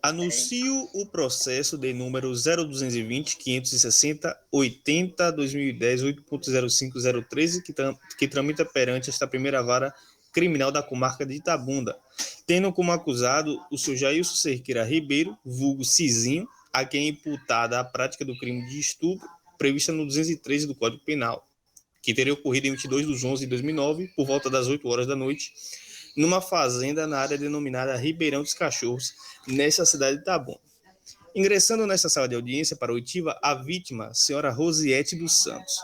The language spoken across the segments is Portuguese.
Anuncio o processo de número 0220.560.80.2010, 8.05013, que tramita perante esta primeira vara criminal da comarca de Itabunda, tendo como acusado o senhor Jailson Cerqueira Ribeiro, vulgo Cizinho, a quem é imputada a prática do crime de estupro prevista no 213 do Código Penal, que teria ocorrido em 22/11/2009, por volta das 8 horas da noite, numa fazenda na área denominada Ribeirão dos Cachorros, nessa cidade de Itabuna. Ingressando nesta sala de audiência para oitiva, a vítima, senhora Rosiete dos Santos.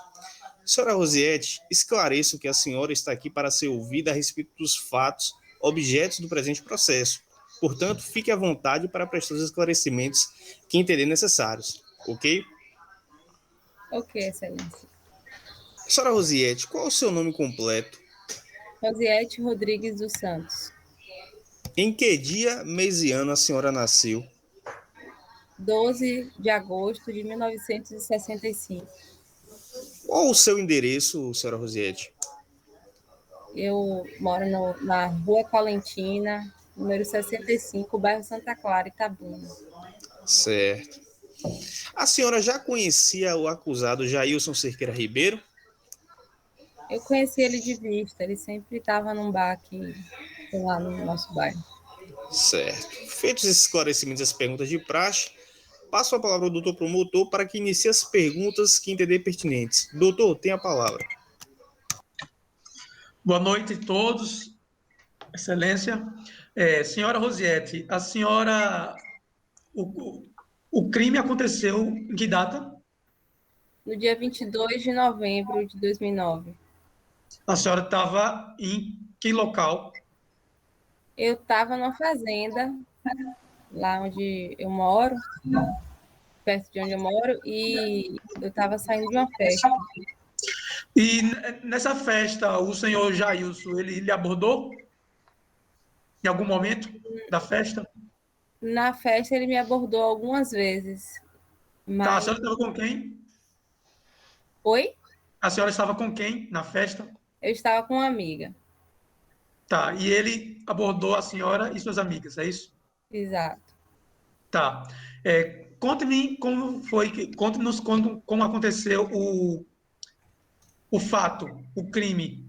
Senhora Rosiete, esclareço que a senhora está aqui para ser ouvida a respeito dos fatos objetos do presente processo. Portanto, fique à vontade para prestar os esclarecimentos que entender necessários, ok? Ok, excelência. Senhora Rosiete, qual é o seu nome completo? Rosiete Rodrigues dos Santos. Em que dia, mês e ano a senhora nasceu? 12 de agosto de 1965. Qual o seu endereço, senhora Rosiete? Eu moro na Rua Colentina, número 65, bairro Santa Clara, Itabuna. Certo. A senhora já conhecia o acusado Jailson Cerqueira Ribeiro? Eu conheci ele de vista, ele sempre estava num bar aqui, lá no nosso bairro. Certo. Feitos esses esclarecimentos e as perguntas de praxe, passo a palavra ao doutor promotor para que inicie as perguntas que entender pertinentes. Doutor, tem a palavra. Boa noite a todos, excelência. Senhora Rosiete, a senhora... O crime aconteceu em que data? No dia 22 de novembro de 2009. A senhora estava em que local? Eu estava numa fazenda, lá onde eu moro, perto de onde eu moro, e eu estava saindo de uma festa. E nessa festa, o senhor Jailson, ele lhe abordou? Em algum momento da festa? Na festa, ele me abordou algumas vezes. Mas... Tá, a senhora estava com quem? Oi? A senhora estava com quem na festa? Eu estava com uma amiga. Tá, e ele abordou a senhora e suas amigas, é isso? Exato. Tá. Conte-me como foi, conte-nos como aconteceu o fato, o crime.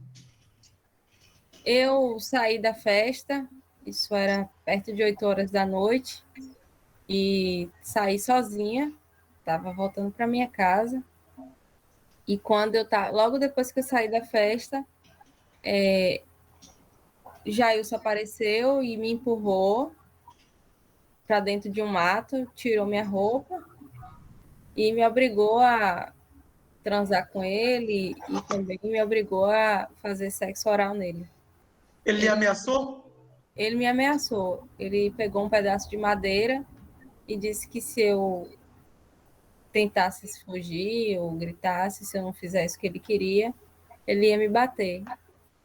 Eu saí da festa, isso era perto de 8 horas da noite, e saí sozinha, estava voltando para minha casa. E quando logo depois que eu saí da festa, Jailson apareceu e me empurrou para dentro de um mato, tirou minha roupa e me obrigou a transar com ele e também me obrigou a fazer sexo oral nele. Ele lhe ameaçou? Ele me ameaçou. Ele pegou um pedaço de madeira e disse que se eu tentasse fugir ou gritasse, se eu não fizesse o que ele queria, ele ia me bater.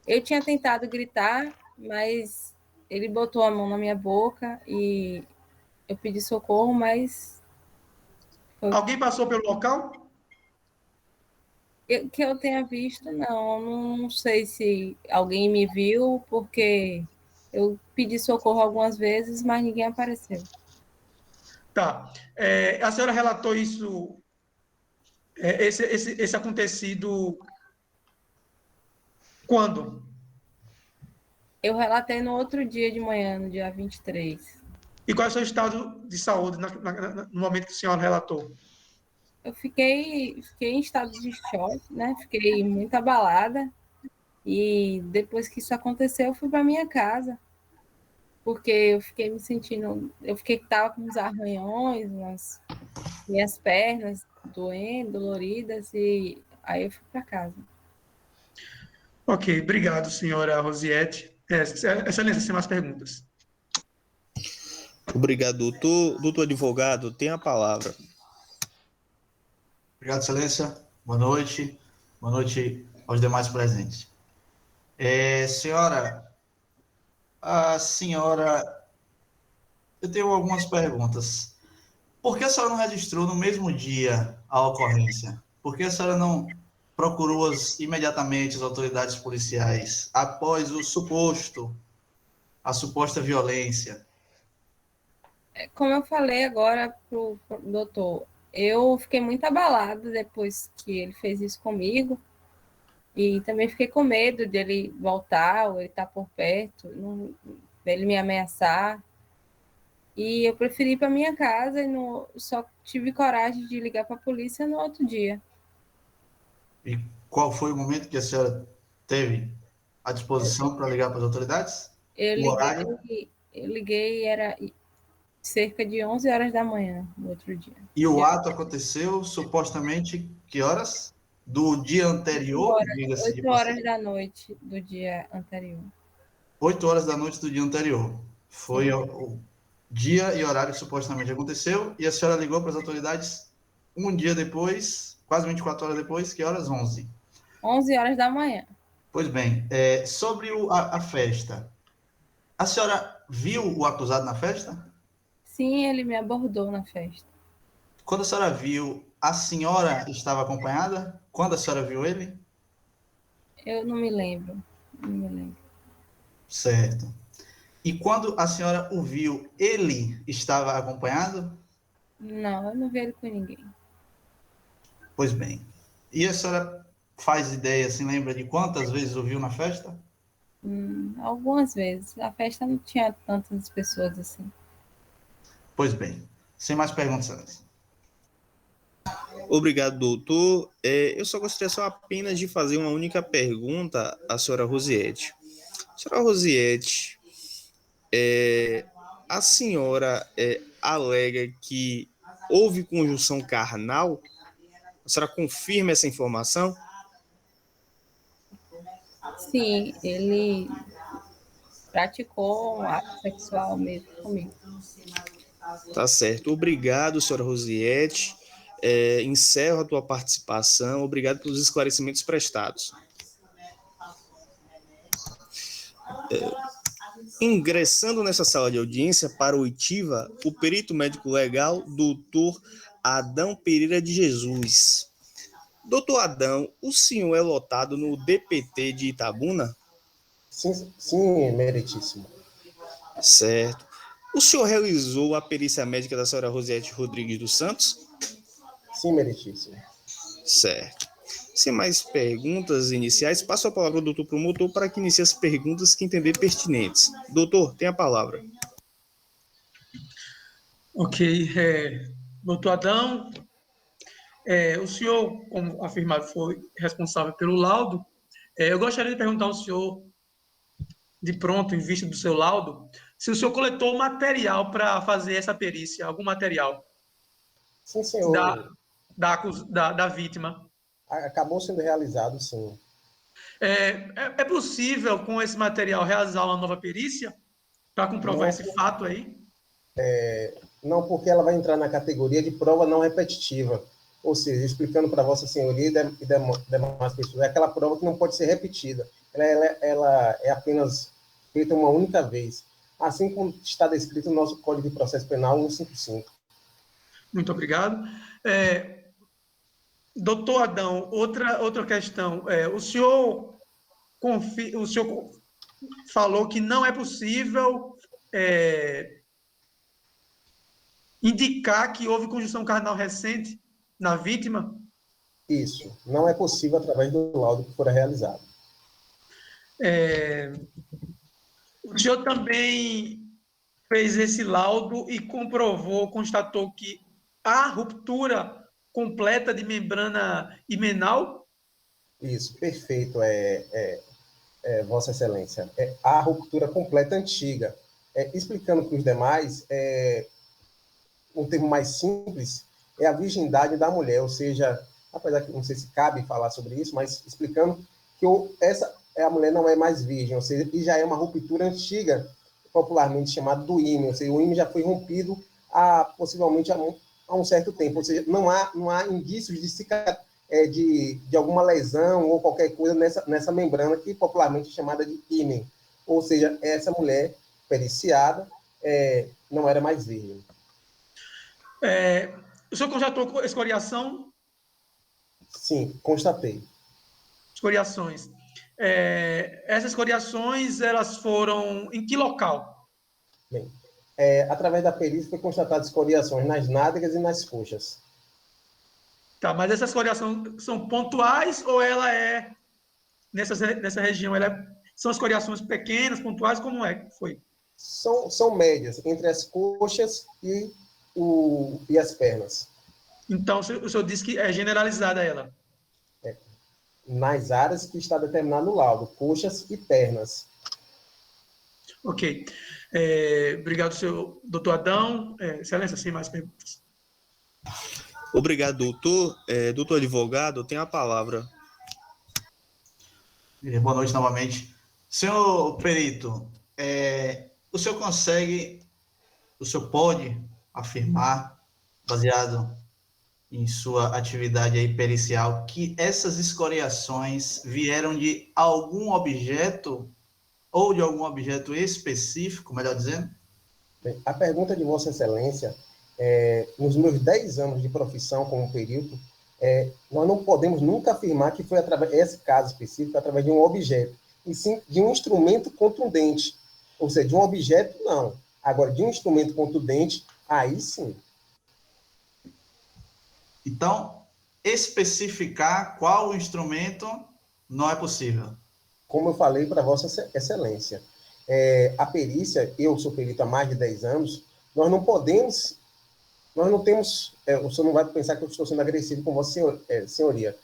Eu tinha tentado gritar, mas ele botou a mão na minha boca e eu pedi socorro, mas... Alguém passou pelo local? Que eu tenha visto, não sei se alguém me viu, porque eu pedi socorro algumas vezes, mas ninguém apareceu. Tá. A senhora relatou isso, esse acontecido, quando? Eu relatei no outro dia de manhã, no dia 23. E qual é o seu estado de saúde no momento que a senhora relatou? Eu fiquei em estado de choque, né? Fiquei muito abalada. E depois que isso aconteceu, eu fui para minha casa. Porque eu fiquei me sentindo... Tava com uns arranhões nas minhas pernas doendo, doloridas, e aí eu fui para casa. Ok, obrigado, senhora Rosiete. Excelência, sem mais perguntas. Obrigado, doutor. Doutor advogado, tem a palavra. Obrigado, excelência. Boa noite. Boa noite aos demais presentes. Eu tenho algumas perguntas. Por que a senhora não registrou no mesmo dia a ocorrência? Por que a senhora não procurou imediatamente as autoridades policiais após a suposta violência? Como eu falei agora pro doutor, eu fiquei muito abalada depois que ele fez isso comigo e também fiquei com medo dele voltar ou ele estar por perto, dele me ameaçar. E eu preferi ir para minha casa e só tive coragem de ligar para a polícia no outro dia. E qual foi o momento que a senhora teve à disposição para ligar para as autoridades? Eu O horário? liguei, era cerca de 11 horas da manhã no outro dia. E o ato aconteceu supostamente que horas? Do dia anterior, diga-se de 8 horas passagem. da noite do dia anterior. 8 horas da noite do dia anterior. Foi Sim. o dia e horário que supostamente aconteceu, e a senhora ligou para as autoridades um dia depois, quase 24 horas depois, que horas? 11. 11 horas da manhã. Pois bem, sobre a festa, a senhora viu o acusado na festa? Sim, ele me abordou na festa. Quando a senhora viu, a senhora estava acompanhada? Quando a senhora viu ele? Eu não me lembro. Não me lembro. Certo. E quando a senhora o viu, ele estava acompanhado? Não, eu não vi ele com ninguém. Pois bem. E a senhora faz ideia, se lembra de quantas vezes o viu na festa? Algumas vezes. A festa não tinha tantas pessoas assim. Pois bem. Sem mais perguntas, Anderson. Obrigado, doutor. Eu só gostaria só apenas de fazer uma única pergunta à senhora Rosiette. Senhora Rosiette, a senhora alega que houve conjunção carnal? A senhora confirma essa informação? Sim, ele praticou um ato sexual mesmo comigo. Tá certo. Obrigado, senhora Rosiette. Encerro a tua participação. Obrigado pelos esclarecimentos prestados. Ingressando nessa sala de audiência para oitiva, o perito médico legal, doutor Adão Pereira de Jesus. Doutor Adão, o senhor é lotado no DPT de Itabuna? Sim, meritíssimo. Certo. O senhor realizou a perícia médica da senhora Rosiette Rodrigues dos Santos? Sim, meritíssimo. Certo. Sem mais perguntas iniciais, passo a palavra ao doutor promotor para que inicie as perguntas que entender pertinentes. Doutor, tem a palavra. Ok. Doutor Adão, o senhor, como afirmado, foi responsável pelo laudo. Eu gostaria de perguntar ao senhor, de pronto, em vista do seu laudo, se o senhor coletou material para fazer essa perícia, algum material Sim, da, senhor. da vítima. Acabou sendo realizado, sim. É possível, com esse material, realizar uma nova perícia para comprovar Não, esse fato aí? não, porque ela vai entrar na categoria de prova não repetitiva. Ou seja, explicando para Vossa Senhoria e demais pessoas, é aquela prova que não pode ser repetida. Ela é apenas feita uma única vez, assim como está descrito no nosso Código de Processo Penal 155. Muito obrigado. Doutor Adão, outra questão. O senhor falou que não é possível indicar que houve conjunção carnal recente na vítima? Isso, não é possível através do laudo que fora realizado. O senhor também fez esse laudo e constatou que há ruptura completa de membrana himenal? Isso, perfeito, Vossa Excelência. A ruptura completa antiga. Explicando para os demais, um termo mais simples, é a virgindade da mulher, ou seja, apesar que não sei se cabe falar sobre isso, mas explicando que a mulher não é mais virgem, ou seja, e já é uma ruptura antiga, popularmente chamada do ímen, ou seja, o ímen já foi rompido possivelmente há um certo tempo, ou seja, não há indícios de alguma lesão ou qualquer coisa nessa membrana que popularmente é chamada de ímen, ou seja, essa mulher periciada não era mais virgem. O senhor constatou escoriação? Sim, constatei. Escoriações. Essas escoriações, elas foram em que local? Bem, Através da perícia foi constatado escoriações nas nádegas e nas coxas. Tá, mas essas escoriações são pontuais ou ela é nessa região? São escoriações pequenas, pontuais? Como é que foi? São médias, entre as coxas e as pernas. Então, o senhor disse que é generalizada ela. Nas áreas que está determinado no laudo, coxas e pernas. Ok. Obrigado, senhor doutor Adão. Excelência, sem mais perguntas. Obrigado, doutor. Doutor advogado, tem a palavra. Boa noite novamente. Senhor perito, o senhor pode afirmar, baseado em sua atividade aí pericial, que essas escoriações vieram de algum objeto ou de algum objeto específico, melhor dizendo? Bem, a pergunta de Vossa Excelência, nos meus 10 anos de profissão como perito, nós não podemos nunca afirmar que foi através, esse caso específico, através de um objeto, e sim de um instrumento contundente. Ou seja, de um objeto, não. Agora, de um instrumento contundente, aí sim. Então, especificar qual o instrumento não é possível. Como eu falei para Vossa Excelência, a perícia, eu sou perito há mais de 10 anos, nós não temos, o senhor não vai pensar que eu estou sendo agressivo com Vossa Senhoria,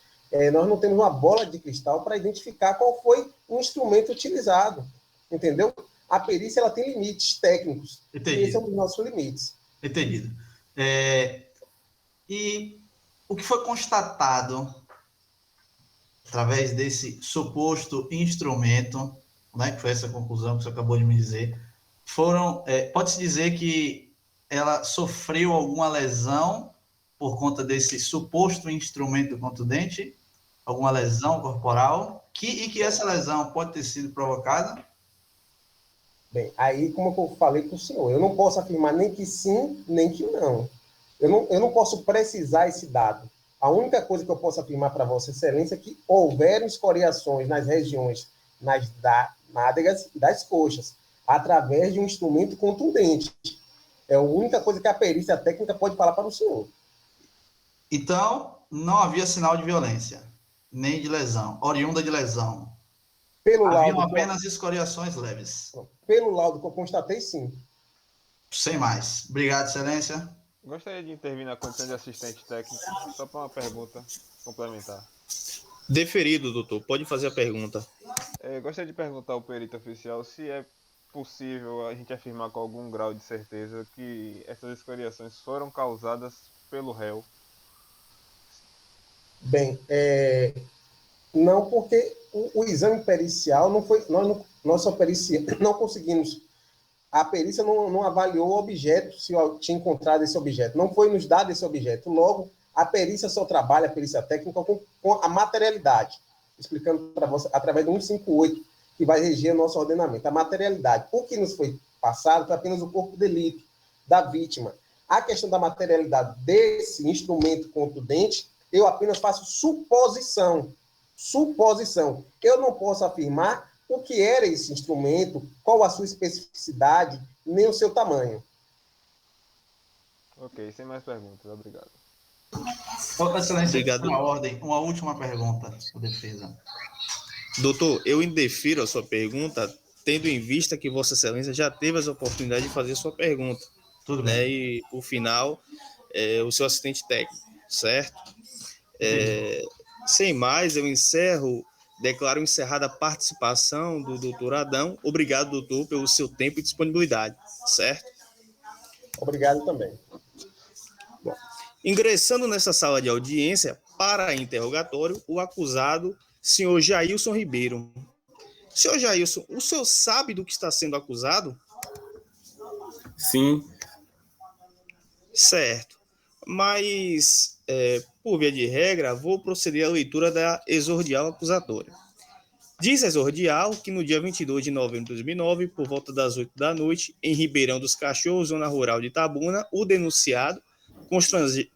nós não temos uma bola de cristal para identificar qual foi o instrumento utilizado, entendeu? A perícia, ela tem limites técnicos, Entendido. e esse é um dos nossos limites. Entendido. E o que foi constatado através desse suposto instrumento, né, que foi essa conclusão que você acabou de me dizer, pode-se dizer que ela sofreu alguma lesão por conta desse suposto instrumento contundente, alguma lesão corporal, e que essa lesão pode ter sido provocada? Bem, aí, como eu falei para o senhor, eu não posso afirmar nem que sim, nem que não. Eu não posso precisar esse dado. A única coisa que eu posso afirmar para Vossa Excelência é que houveram escoriações nas regiões nas nádegas e das coxas, através de um instrumento contundente. É a única coisa que a perícia técnica pode falar para o senhor. Então, não havia sinal de violência, nem de lesão, oriunda de lesão. Haviam apenas escoriações leves. Pelo laudo que eu constatei, sim. Sem mais. Obrigado, Excelência. Gostaria de intervir na condição de assistente técnico, só para uma pergunta complementar. Deferido, doutor. Pode fazer a pergunta. Gostaria de perguntar ao perito oficial se é possível a gente afirmar com algum grau de certeza que essas escoriações foram causadas pelo réu. Bem, não, porque o exame pericial não foi... Nós só não conseguimos... A perícia não avaliou o objeto, se eu tinha encontrado esse objeto. Não foi nos dado esse objeto. Logo, a perícia só trabalha, a perícia técnica, com a materialidade. Explicando para você, através do 158, que vai reger o nosso ordenamento. A materialidade. O que nos foi passado foi apenas o corpo de delito da vítima. A questão da materialidade desse instrumento contundente, eu apenas faço suposição. Suposição. Eu não posso afirmar o que era esse instrumento, qual a sua especificidade, nem o seu tamanho. Ok, sem mais perguntas. Obrigado. Excelência, Obrigado. Uma última pergunta, por defesa. Doutor, eu indefiro a sua pergunta, tendo em vista que Vossa Excelência já teve as oportunidades de fazer sua pergunta. Tudo né? bem. E, por final, o seu assistente técnico, certo? Sem mais, eu declaro encerrada a participação do doutor Adão. Obrigado, doutor, pelo seu tempo e disponibilidade, certo? Obrigado também. Bom, ingressando nessa sala de audiência para interrogatório, o acusado, senhor Jailson Ribeiro. Senhor Jailson, o senhor sabe do que está sendo acusado? Sim. Certo. Mas, por via de regra, vou proceder à leitura da exordial acusatória. Diz a exordial que no dia 22 de novembro de 2009, por volta das 8 da noite, em Ribeirão dos Cachorros, zona rural de Itabuna, o denunciado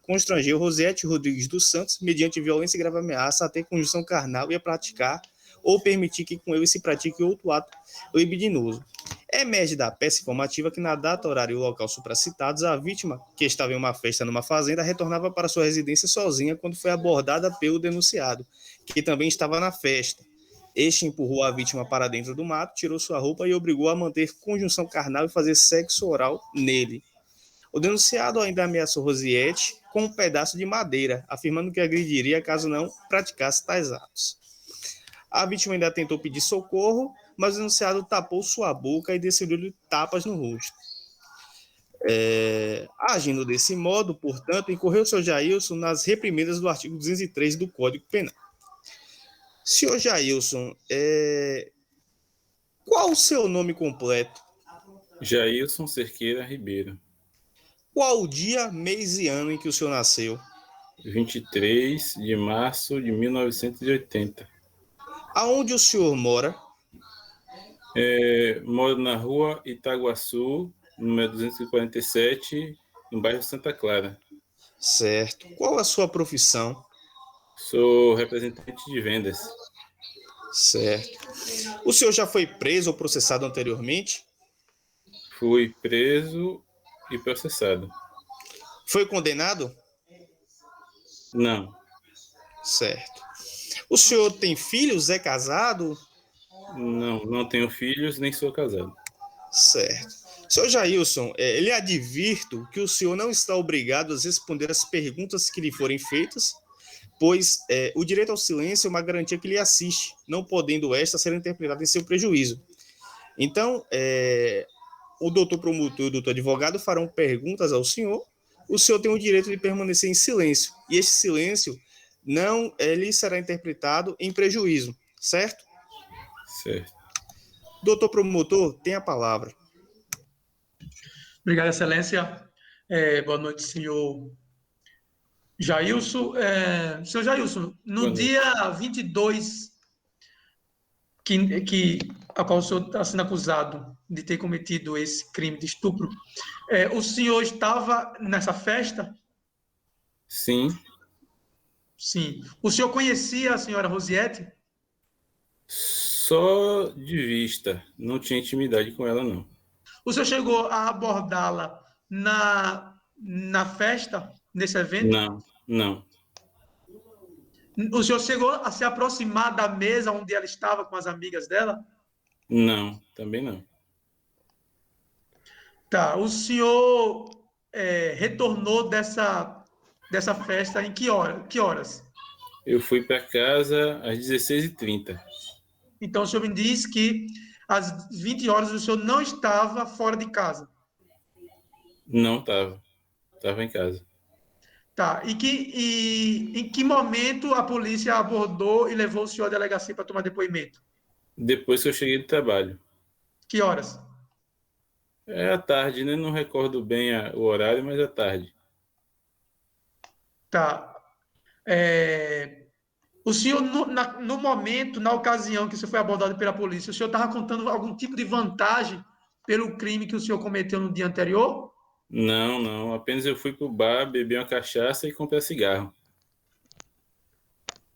constrangeu Rosete Rodrigues dos Santos, mediante violência e grave ameaça, a ter conjunção carnal e a praticar ou permitir que com ele se pratique outro ato libidinoso. Emerge da peça informativa que na data, horário e local supracitados, a vítima, que estava em uma festa numa fazenda, retornava para sua residência sozinha quando foi abordada pelo denunciado, que também estava na festa. Este empurrou a vítima para dentro do mato, tirou sua roupa e obrigou a manter conjunção carnal e fazer sexo oral nele. O denunciado ainda ameaçou Rosiette com um pedaço de madeira, afirmando que agrediria caso não praticasse tais atos. A vítima ainda tentou pedir socorro, mas o denunciado tapou sua boca e desceu-lhe tapas no rosto. Agindo desse modo, portanto, incorreu o Sr. Jailson nas reprimendas do artigo 203 do Código Penal. Sr. Jailson, qual o seu nome completo? Jailson Cerqueira Ribeiro. Qual o dia, mês e ano em que o senhor nasceu? 23 de março de 1980. Aonde o senhor mora? Moro na rua Itaguaçu, número 247, no bairro Santa Clara. Certo. Qual a sua profissão? Sou representante de vendas. Certo. O senhor já foi preso ou processado anteriormente? Fui preso e processado. Foi condenado? Não. Certo. O senhor tem filhos? É casado? Não tenho filhos, nem sou casado. Certo. Senhor Jailson, lhe advirto que o senhor não está obrigado a responder as perguntas que lhe forem feitas, pois o direito ao silêncio é uma garantia que lhe assiste, não podendo esta ser interpretada em seu prejuízo. Então, o doutor promotor e o doutor advogado farão perguntas ao senhor, o senhor tem o direito de permanecer em silêncio, e este silêncio não lhe será interpretado em prejuízo, certo? Certo. Doutor promotor, tem a palavra. Obrigado, Excelência. Boa noite, senhor Jailson. Senhor Jailson, no dia 22, a qual o senhor está sendo acusado de ter cometido esse crime de estupro, o senhor estava nessa festa? Sim. Sim. O senhor conhecia a senhora Rosiette? Só de vista. Não tinha intimidade com ela, não. O senhor chegou a abordá-la na festa, nesse evento? Não. O senhor chegou a se aproximar da mesa onde ela estava com as amigas dela? Não, também não. Tá. O senhor retornou dessa festa em que horas? Eu fui para casa às 16h30. Então, o senhor me disse que às 20 horas o senhor não estava fora de casa. Não estava. Estava em casa. Tá. E em que momento a polícia abordou e levou o senhor à delegacia para tomar depoimento? Depois que eu cheguei do trabalho. Que horas? À tarde, né? Não recordo bem o horário, mas à tarde. Tá. O senhor, no momento, na ocasião que o senhor foi abordado pela polícia, o senhor estava contando algum tipo de vantagem pelo crime que o senhor cometeu no dia anterior? Não. Apenas eu fui pro bar, bebi uma cachaça e comprei cigarro.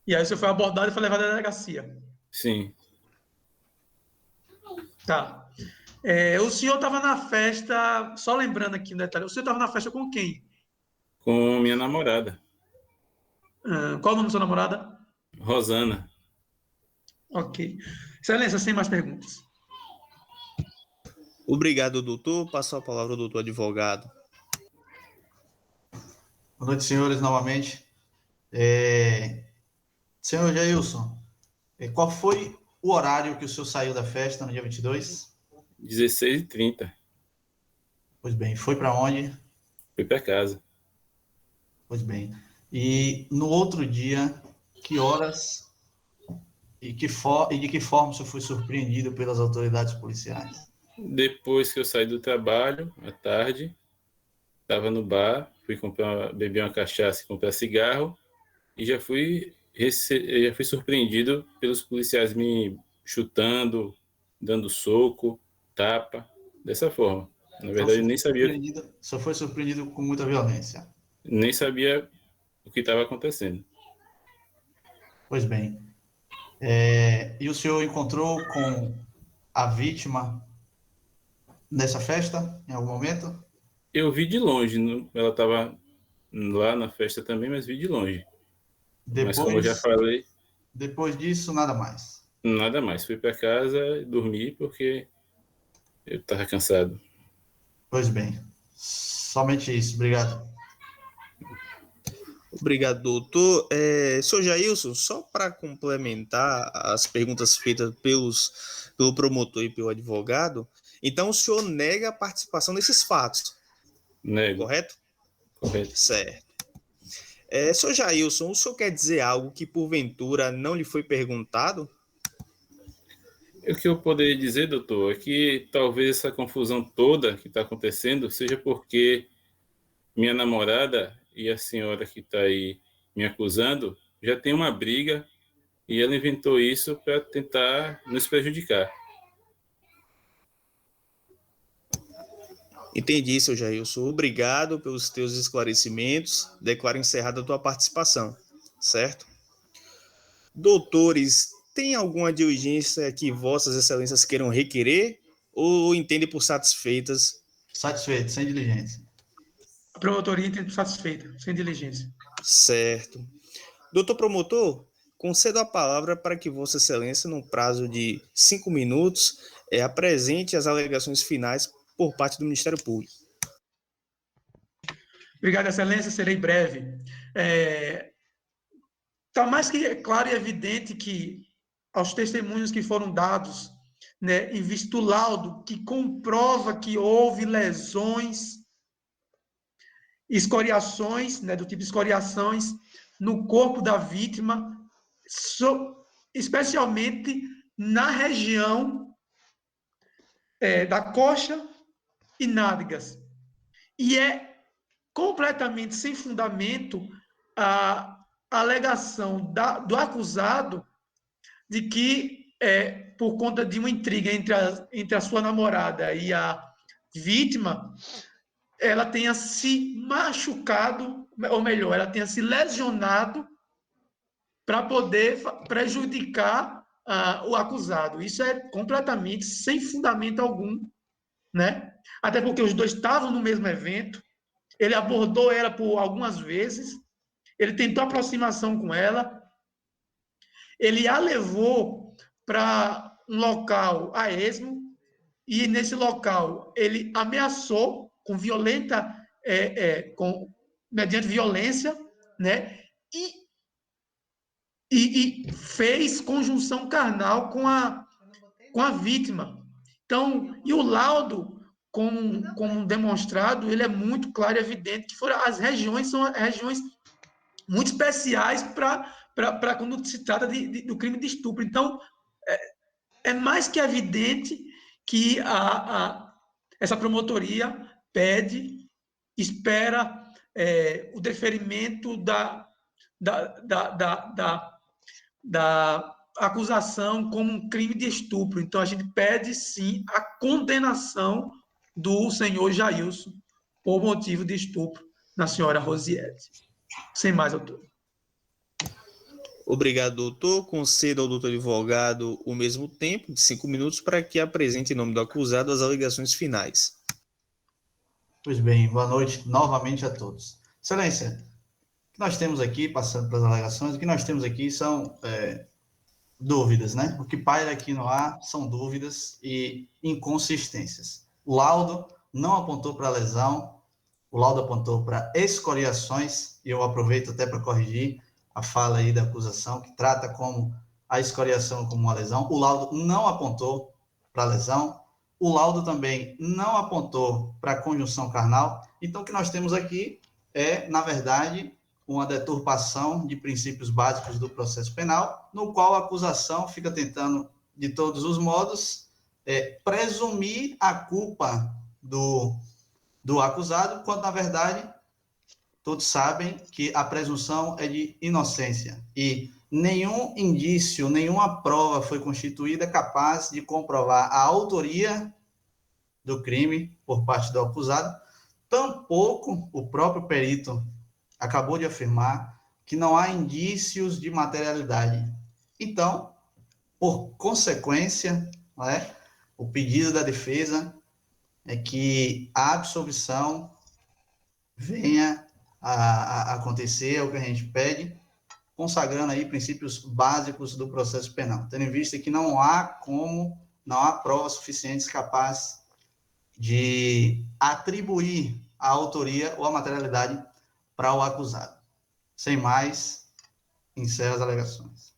E aí o senhor foi abordado e foi levado à delegacia? Sim. Tá. O senhor estava na festa, só lembrando aqui um detalhe, o senhor estava na festa com quem? Com minha namorada. Qual o nome da sua namorada? Rosana. Ok. Excelência, sem mais perguntas. Obrigado, doutor. Passo a palavra ao doutor advogado. Boa noite, senhores, novamente. Senhor Jailson, qual foi o horário que o senhor saiu da festa no dia 22? 16h30. Pois bem, foi para onde? Fui para casa. Pois bem. E no outro dia, que horas e de que forma o senhor foi surpreendido pelas autoridades policiais? Depois que eu saí do trabalho, à tarde, estava no bar, bebi uma cachaça e comprar cigarro, e já fui surpreendido pelos policiais me chutando, dando soco, tapa, dessa forma. Na verdade, eu nem sabia. Só foi surpreendido com muita violência. Nem sabia o que estava acontecendo. Pois bem. E o senhor encontrou com a vítima nessa festa, em algum momento? Eu vi de longe, ela estava lá na festa também, mas vi de longe. Mas como eu já falei, Depois disso, nada mais. nada mais. Fui para casa dormi porque eu estava cansado. Pois bem, somente isso. Obrigado. Obrigado, doutor. Senhor Jailson, só para complementar as perguntas feitas pelo promotor e pelo advogado, então o senhor nega a participação nesses fatos, Nego. correto? Correto. Certo. Senhor Jailson, o senhor quer dizer algo que porventura não lhe foi perguntado? O que eu poderia dizer, doutor, é que talvez essa confusão toda que está acontecendo seja porque minha namorada e a senhora que está aí me acusando já tem uma briga e ela inventou isso para tentar nos prejudicar. Entendi, seu Jailson. Obrigado pelos teus esclarecimentos. Declaro encerrada a tua participação, certo? Doutores, tem alguma diligência que vossas excelências queiram requerer ou entendem por satisfeitas? Satisfeito, sem diligência. A promotoria entende satisfeita, sem diligência. Certo. Doutor promotor, concedo a palavra para que vossa excelência, num prazo de 5 minutos, apresente as alegações finais por parte do Ministério Público. Obrigado, excelência, serei breve. Está mais que claro e evidente que, aos testemunhos que foram dados, né, em vista do laudo, que comprova que houve lesões, escoriações, né, do tipo escoriações, no corpo da vítima, especialmente na região da coxa e nádegas. E é completamente sem fundamento a alegação do acusado de que, por conta de uma intriga entre a sua namorada e a vítima, ela tenha se machucado, ou melhor, ela tenha se lesionado para poder prejudicar o acusado. Isso é completamente sem fundamento algum, né? Até porque os dois estavam no mesmo evento, ele abordou ela por algumas vezes, ele tentou aproximação com ela, ele a levou para um local a esmo, e nesse local ele ameaçou com mediante violência, né? E fez conjunção carnal com a vítima. Então, e o laudo, como demonstrado, ele é muito claro e evidente que as regiões são regiões muito especiais para quando se trata do crime de estupro. Então, é mais que evidente que essa promotoria espera o deferimento da acusação como um crime de estupro. Então, a gente pede, sim, a condenação do senhor Jailson por motivo de estupro na senhora Rosiette. Sem mais, doutor. Obrigado, doutor. Concedo ao doutor advogado o mesmo tempo, de 5 minutos, para que apresente em nome do acusado as alegações finais. Pois bem, boa noite novamente a todos. Excelência, o que nós temos aqui, passando pelas alegações, o que nós temos aqui são dúvidas, né? O que paira aqui no ar são dúvidas e inconsistências. O laudo não apontou para lesão, o laudo apontou para escoriações, e eu aproveito até para corrigir a fala aí da acusação, que trata como a escoriação como uma lesão. O laudo não apontou para lesão, o laudo também não apontou para conjunção carnal. Então, o que nós temos aqui é, na verdade, uma deturpação de princípios básicos do processo penal, no qual a acusação fica tentando, de todos os modos, presumir a culpa do acusado, quando, na verdade, todos sabem que a presunção é de inocência e nenhum indício, nenhuma prova foi constituída capaz de comprovar a autoria do crime por parte do acusado. Tampouco o próprio perito acabou de afirmar que não há indícios de materialidade. Então, por consequência, o pedido da defesa é que a absolvição venha a acontecer, é o que a gente pede, consagrando aí princípios básicos do processo penal, tendo em vista que não há provas suficientes capazes de atribuir a autoria ou a materialidade para o acusado. Sem mais, encerro as alegações.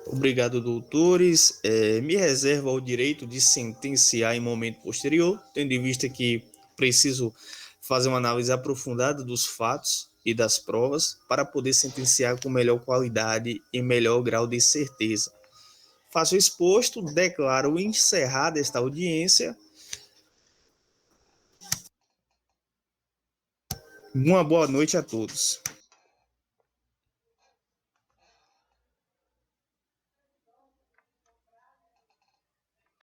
Obrigado, doutores. Me reservo ao direito de sentenciar em momento posterior, tendo em vista que preciso fazer uma análise aprofundada dos fatos e das provas para poder sentenciar com melhor qualidade e melhor grau de certeza. Faço o exposto, declaro encerrada esta audiência. Uma boa noite a todos.